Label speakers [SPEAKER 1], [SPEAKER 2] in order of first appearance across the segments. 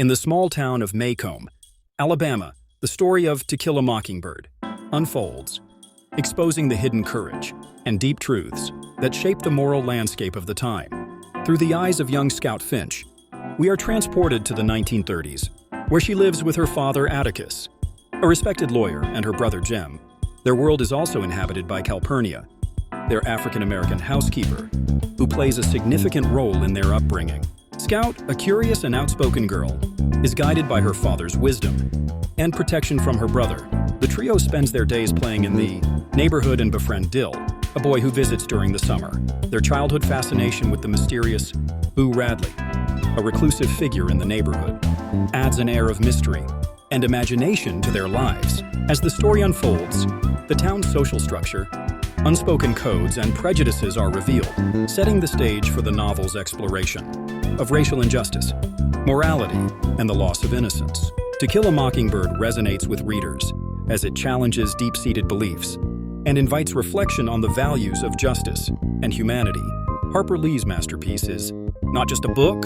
[SPEAKER 1] In the small town of Macomb, Alabama, the story of To Kill a Mockingbird unfolds, exposing the hidden courage and deep truths that shape the moral landscape of the time. Through the eyes of young Scout Finch, we are transported to the 1930s, where she lives with her father Atticus, a respected lawyer, and her brother Jem. Their world is also inhabited by Calpurnia, their African-American housekeeper, who plays a significant role in their upbringing. Scout, a curious and outspoken girl, is guided by her father's wisdom and protection from her brother. The trio spends their days playing in the neighborhood and befriend Dill, a boy who visits during the summer. Their childhood fascination with the mysterious Boo Radley, a reclusive figure in the neighborhood, adds an air of mystery and imagination to their lives. As the story unfolds, the town's social structure, unspoken codes, and prejudices are revealed, setting the stage for the novel's exploration of racial injustice, morality, and the loss of innocence. To Kill a Mockingbird resonates with readers as it challenges deep-seated beliefs and invites reflection on the values of justice and humanity. Harper Lee's masterpiece is not just a book,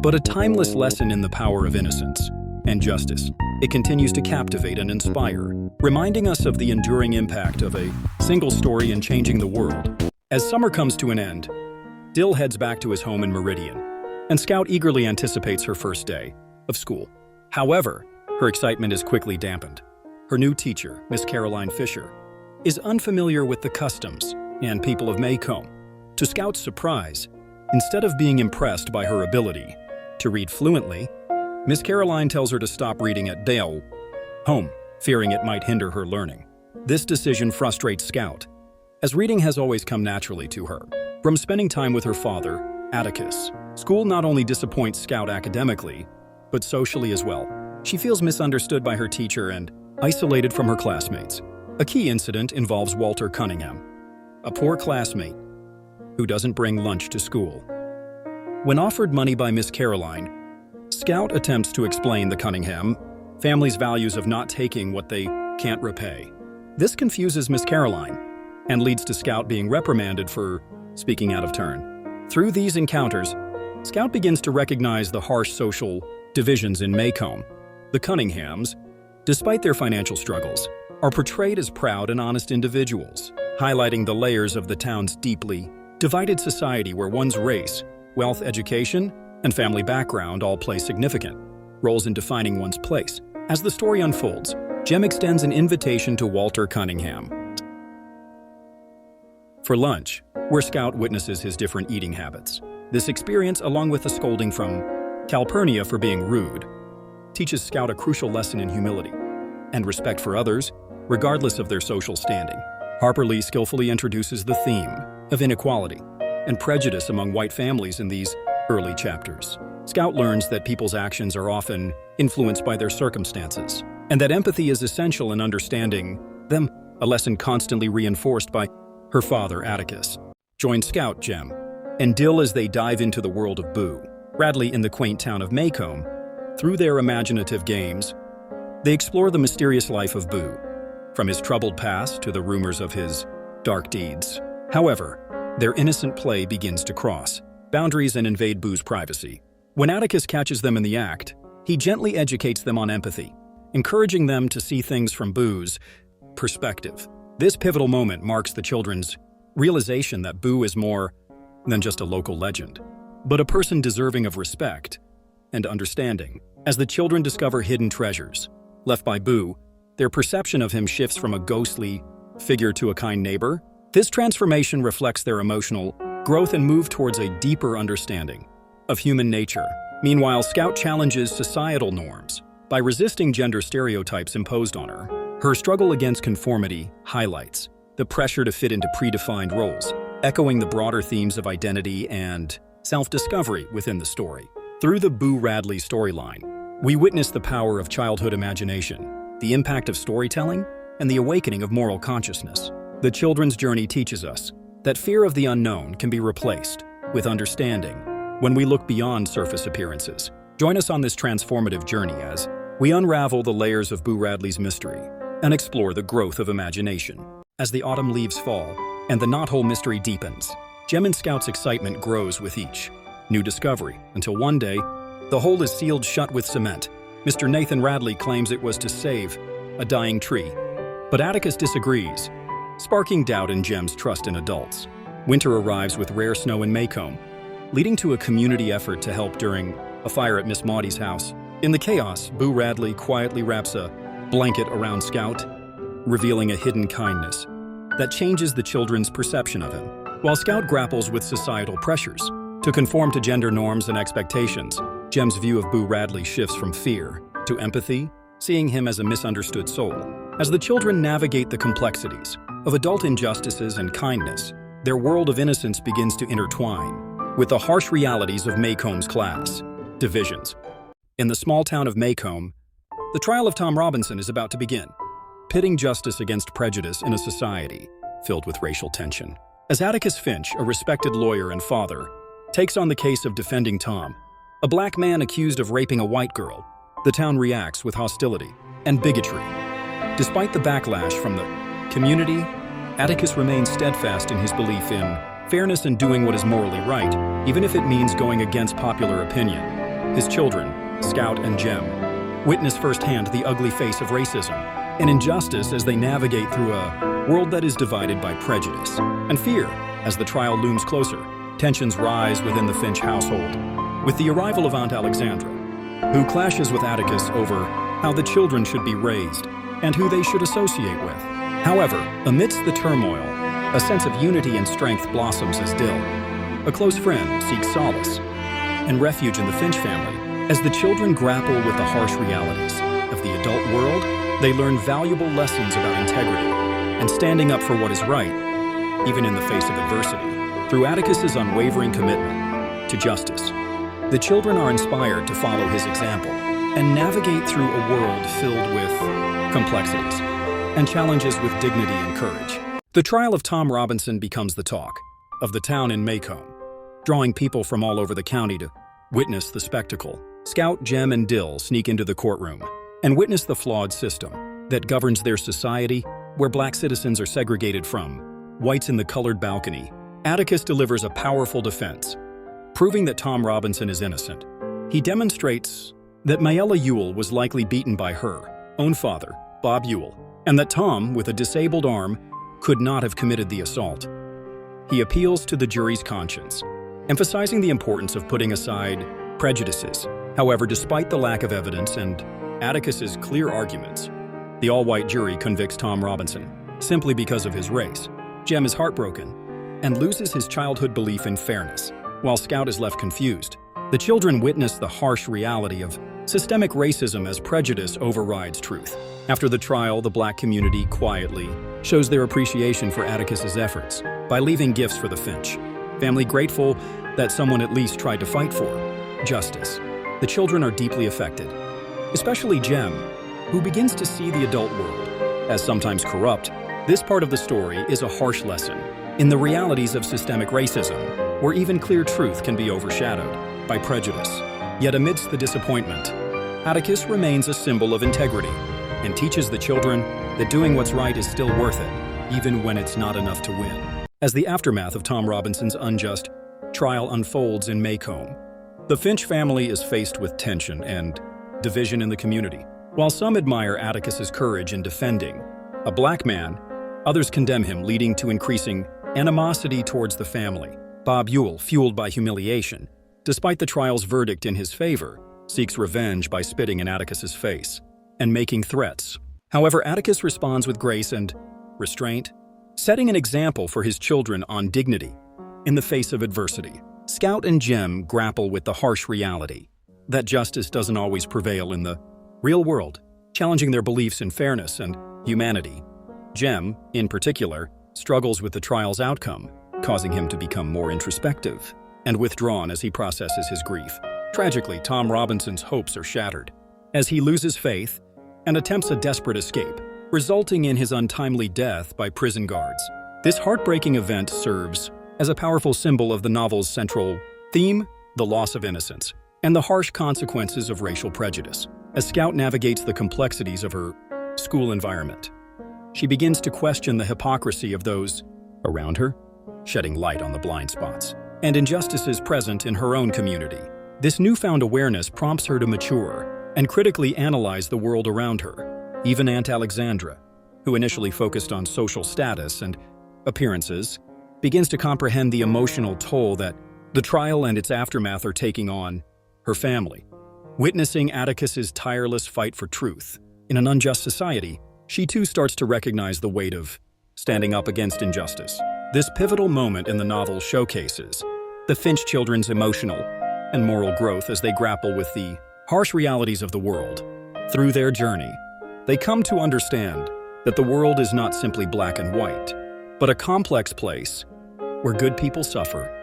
[SPEAKER 1] but a timeless lesson in the power of innocence and justice. It continues to captivate and inspire, reminding us of the enduring impact of a single story in changing the world. As summer comes to an end, Dill heads back to his home in Meridian, and Scout eagerly anticipates her first day of school. However, her excitement is quickly dampened. Her new teacher, Miss Caroline Fisher, is unfamiliar with the customs and people of Macomb. To Scout's surprise, instead of being impressed by her ability to read fluently, Miss Caroline tells her to stop reading at Dale home, fearing it might hinder her learning. This decision frustrates Scout, as reading has always come naturally to her. From spending time with her father, Atticus, school not only disappoints Scout academically, but socially as well. She feels misunderstood by her teacher and isolated from her classmates. A key incident involves Walter Cunningham, a poor classmate who doesn't bring lunch to school. When offered money by Miss Caroline, Scout attempts to explain the Cunningham family's values of not taking what they can't repay. This confuses Miss Caroline and leads to Scout being reprimanded for speaking out of turn. Through these encounters, Scout begins to recognize the harsh social divisions in Macomb. The Cunninghams, despite their financial struggles, are portrayed as proud and honest individuals, highlighting the layers of the town's deeply divided society where one's race, wealth, education, and family background all play significant roles in defining one's place. As the story unfolds, Jem extends an invitation to Walter Cunningham for lunch, where Scout witnesses his different eating habits. This experience, along with a scolding from Calpurnia for being rude, teaches Scout a crucial lesson in humility and respect for others, regardless of their social standing. Harper Lee skillfully introduces the theme of inequality and prejudice among white families in these early chapters. Scout learns that people's actions are often influenced by their circumstances, and that empathy is essential in understanding them, a lesson constantly reinforced by her father, Atticus. Join Scout, Jem, and Dill as they dive into the world of Boo Radley in the quaint town of Macomb. Through their imaginative games, they explore the mysterious life of Boo, from his troubled past to the rumors of his dark deeds. However, their innocent play begins to cross boundaries and invade Boo's privacy. When Atticus catches them in the act, he gently educates them on empathy, encouraging them to see things from Boo's perspective. This pivotal moment marks the children's realization that Boo is more than just a local legend, but a person deserving of respect and understanding. As the children discover hidden treasures left by Boo, their perception of him shifts from a ghostly figure to a kind neighbor. This transformation reflects their emotional growth and move towards a deeper understanding of human nature. Meanwhile, Scout challenges societal norms by resisting gender stereotypes imposed on her. Her struggle against conformity highlights the pressure to fit into predefined roles, echoing the broader themes of identity and self-discovery within the story. Through the Boo Radley storyline, we witness the power of childhood imagination, the impact of storytelling, and the awakening of moral consciousness. The children's journey teaches us that fear of the unknown can be replaced with understanding when we look beyond surface appearances. Join us on this transformative journey as we unravel the layers of Boo Radley's mystery and explore the growth of imagination. As the autumn leaves fall and the knothole mystery deepens, Jem and Scout's excitement grows with each new discovery, until one day, The hole is sealed shut with cement. Mr. Nathan Radley claims it was to save a dying tree, but Atticus disagrees, sparking doubt in Jem's trust in adults. Winter arrives with rare snow in Maycomb, leading to a community effort to help during a fire at Miss Maudie's house. In the chaos, Boo Radley quietly wraps a blanket around Scout, revealing a hidden kindness that changes the children's perception of him. While Scout grapples with societal pressures to conform to gender norms and expectations, Jem's view of Boo Radley shifts from fear to empathy, seeing him as a misunderstood soul. As the children navigate the complexities of adult injustices and kindness, their world of innocence begins to intertwine with the harsh realities of Maycomb's class divisions. In the small town of Maycomb, the trial of Tom Robinson is about to begin, pitting justice against prejudice in a society filled with racial tension. As Atticus Finch, a respected lawyer and father, takes on the case of defending Tom, a black man accused of raping a white girl, the town reacts with hostility and bigotry. Despite the backlash from the community, Atticus remains steadfast in his belief in fairness and doing what is morally right, even if it means going against popular opinion. His children, Scout and Jem, witness firsthand the ugly face of racism and injustice as they navigate through a world that is divided by prejudice and fear. As the trial looms closer, tensions rise within the Finch household, with the arrival of Aunt Alexandra, who clashes with Atticus over how the children should be raised and who they should associate with. However, amidst the turmoil, a sense of unity and strength blossoms as Dill, a close friend, seeks solace and refuge in the Finch family. As the children grapple with the harsh realities of the adult world, they learn valuable lessons about integrity and standing up for what is right, even in the face of adversity. Through Atticus's unwavering commitment to justice, the children are inspired to follow his example and navigate through a world filled with complexities and challenges with dignity and courage. The trial of Tom Robinson becomes the talk of the town in Maycomb, drawing people from all over the county to witness the spectacle. Scout, Jem, and Dill sneak into the courtroom and witness the flawed system that governs their society, where black citizens are segregated from whites in the colored balcony. Atticus delivers a powerful defense, proving that Tom Robinson is innocent. He demonstrates that Mayella Ewell was likely beaten by her own father, Bob Ewell, and that Tom, with a disabled arm, could not have committed the assault. He appeals to the jury's conscience, emphasizing the importance of putting aside prejudices. However, despite the lack of evidence and Atticus's clear arguments, the all-white jury convicts Tom Robinson simply because of his race. Jem is heartbroken and loses his childhood belief in fairness, while Scout is left confused. The children witness the harsh reality of systemic racism as prejudice overrides truth. After the trial, the black community quietly shows their appreciation for Atticus's efforts by leaving gifts for the Finch family, grateful that someone at least tried to fight for justice. The children are deeply affected, especially Jem, who begins to see the adult world as sometimes corrupt. This part of the story is a harsh lesson in the realities of systemic racism, where even clear truth can be overshadowed by prejudice. Yet amidst the disappointment, Atticus remains a symbol of integrity and teaches the children that doing what's right is still worth it, even when it's not enough to win. As the aftermath of Tom Robinson's unjust trial unfolds in Maycomb, the Finch family is faced with tension and division in the community. While some admire Atticus's courage in defending a black man, others condemn him, leading to increasing animosity towards the family. Bob Ewell, fueled by humiliation, despite the trial's verdict in his favor, seeks revenge by spitting in Atticus's face and making threats. However, Atticus responds with grace and restraint, setting an example for his children on dignity in the face of adversity. Scout and Jem grapple with the harsh reality that justice doesn't always prevail in the real world, challenging their beliefs in fairness and humanity. Jem, in particular, struggles with the trial's outcome, causing him to become more introspective and withdrawn as he processes his grief. Tragically, Tom Robinson's hopes are shattered as he loses faith and attempts a desperate escape, resulting in his untimely death by prison guards. This heartbreaking event serves as a powerful symbol of the novel's central theme, the loss of innocence, and the harsh consequences of racial prejudice. As Scout navigates the complexities of her school environment, she begins to question the hypocrisy of those around her, shedding light on the blind spots and injustices present in her own community. This newfound awareness prompts her to mature and critically analyze the world around her. Even Aunt Alexandra, who initially focused on social status and appearances, begins to comprehend the emotional toll that the trial and its aftermath are taking on her family. Witnessing Atticus's tireless fight for truth in an unjust society, she too starts to recognize the weight of standing up against injustice. This pivotal moment in the novel showcases the Finch children's emotional and moral growth as they grapple with the harsh realities of the world. Through their journey, they come to understand that the world is not simply black and white, but a complex place where good people suffer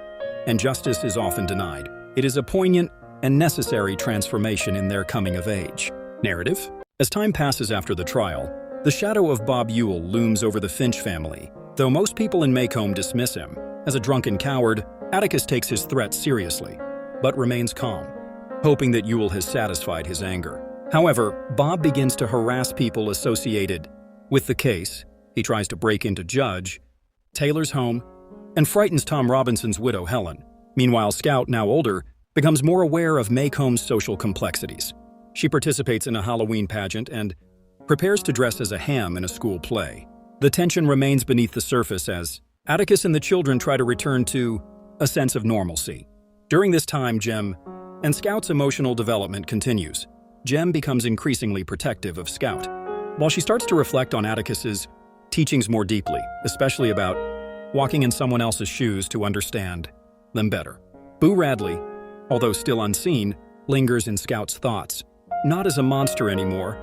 [SPEAKER 1] and justice is often denied. It is a poignant and necessary transformation in their coming-of-age narrative. As time passes after the trial, the shadow of Bob Ewell looms over the Finch family. Though most people in Maycomb dismiss him as a drunken coward, Atticus takes his threats seriously, but remains calm, hoping that Ewell has satisfied his anger. However, Bob begins to harass people associated with the case. He tries to break into Judge Taylor's home and frightens Tom Robinson's widow, Helen. Meanwhile, Scout, now older, becomes more aware of Maycomb's social complexities. She participates in a Halloween pageant and prepares to dress as a ham in a school play. The tension remains beneath the surface as Atticus and the children try to return to a sense of normalcy. During this time, Jem and Scout's emotional development continues. Jem becomes increasingly protective of Scout, while she starts to reflect on Atticus's teachings more deeply, especially about walking in someone else's shoes to understand them better. Boo Radley, although still unseen, lingers in Scout's thoughts, not as a monster anymore,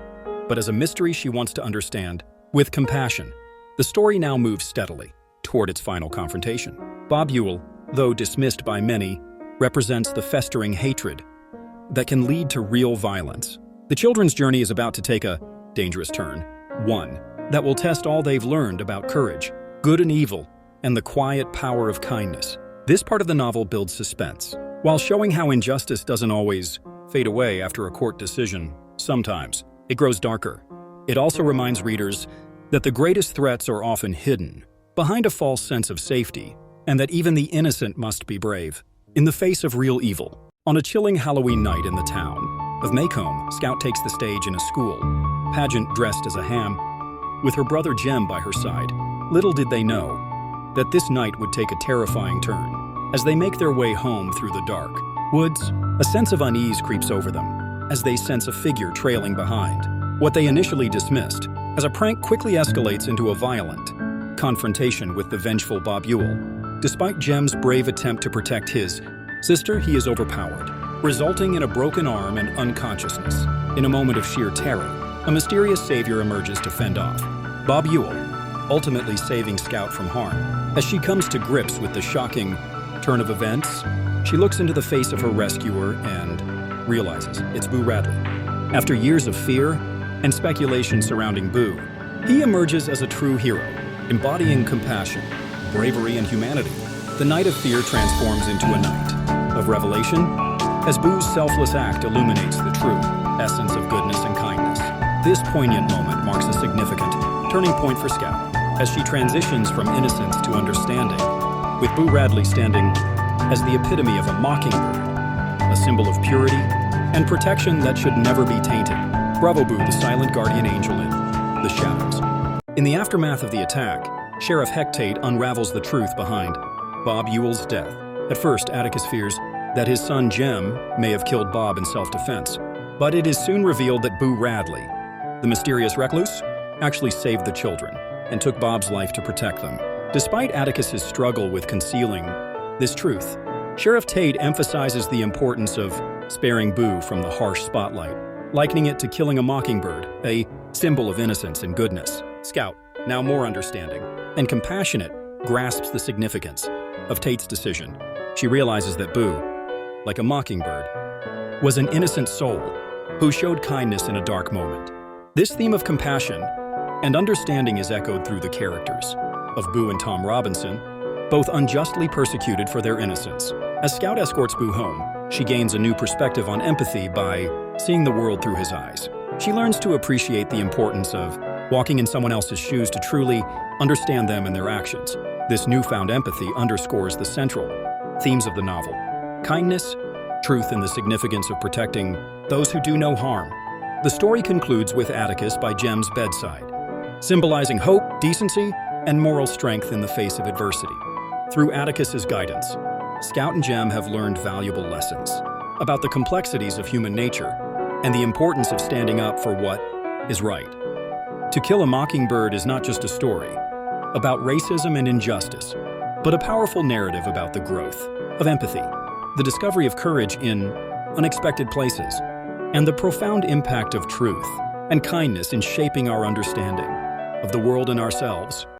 [SPEAKER 1] but as a mystery she wants to understand. With compassion, the story now moves steadily toward its final confrontation. Bob Ewell, though dismissed by many, represents the festering hatred that can lead to real violence. The children's journey is about to take a dangerous turn, one that will test all they've learned about courage, good and evil, and the quiet power of kindness. This part of the novel builds suspense, while showing how injustice doesn't always fade away after a court decision. Sometimes it grows darker. It also reminds readers that the greatest threats are often hidden behind a false sense of safety, and that even the innocent must be brave in the face of real evil. On a chilling Halloween night in the town of Maycomb, Scout takes the stage in a school pageant dressed as a ham, with her brother Jem by her side. Little did they know that this night would take a terrifying turn. As they make their way home through the dark woods, a sense of unease creeps over them as they sense a figure trailing behind. What they initially dismissed as a prank quickly escalates into a violent confrontation with the vengeful Bob Ewell. Despite Jem's brave attempt to protect his sister, he is overpowered, resulting in a broken arm and unconsciousness. In a moment of sheer terror, a mysterious savior emerges to fend off Bob Ewell, ultimately saving Scout from harm. As she comes to grips with the shocking turn of events, she looks into the face of her rescuer and realizes it's Boo Radley. After years of fear and speculation surrounding Boo, he emerges as a true hero, embodying compassion, bravery, and humanity. The night of fear transforms into a night of revelation as Boo's selfless act illuminates the true essence of goodness and kindness. This poignant moment marks a significant turning point for Scout as she transitions from innocence to understanding, with Boo Radley standing as the epitome of a mockingbird, a symbol of purity and protection that should never be tainted. Bravo Boo, the silent guardian angel in the shadows. In the aftermath of the attack, Sheriff Hectate unravels the truth behind Bob Ewell's death. At first, Atticus fears that his son Jem may have killed Bob in self-defense, but it is soon revealed that Boo Radley, the mysterious recluse, actually saved the children and took Bob's life to protect them. Despite Atticus's struggle with concealing this truth, Sheriff Tate emphasizes the importance of sparing Boo from the harsh spotlight, likening it to killing a mockingbird, a symbol of innocence and goodness. Scout, now more understanding and compassionate, grasps the significance of Tate's decision. She realizes that Boo, like a mockingbird, was an innocent soul who showed kindness in a dark moment. This theme of compassion and understanding is echoed through the characters of Boo and Tom Robinson, both unjustly persecuted for their innocence. As Scout escorts Boo home, she gains a new perspective on empathy by seeing the world through his eyes. She learns to appreciate the importance of walking in someone else's shoes to truly understand them and their actions. This newfound empathy underscores the central themes of the novel: kindness, truth and the significance of protecting those who do no harm. The story concludes with Atticus by Jem's bedside, symbolizing hope, decency, and moral strength in the face of adversity. Through Atticus's guidance, Scout and Jem have learned valuable lessons about the complexities of human nature and the importance of standing up for what is right. To Kill a Mockingbird is not just a story about racism and injustice, but a powerful narrative about the growth of empathy, the discovery of courage in unexpected places, and the profound impact of truth and kindness in shaping our understanding of the world and ourselves.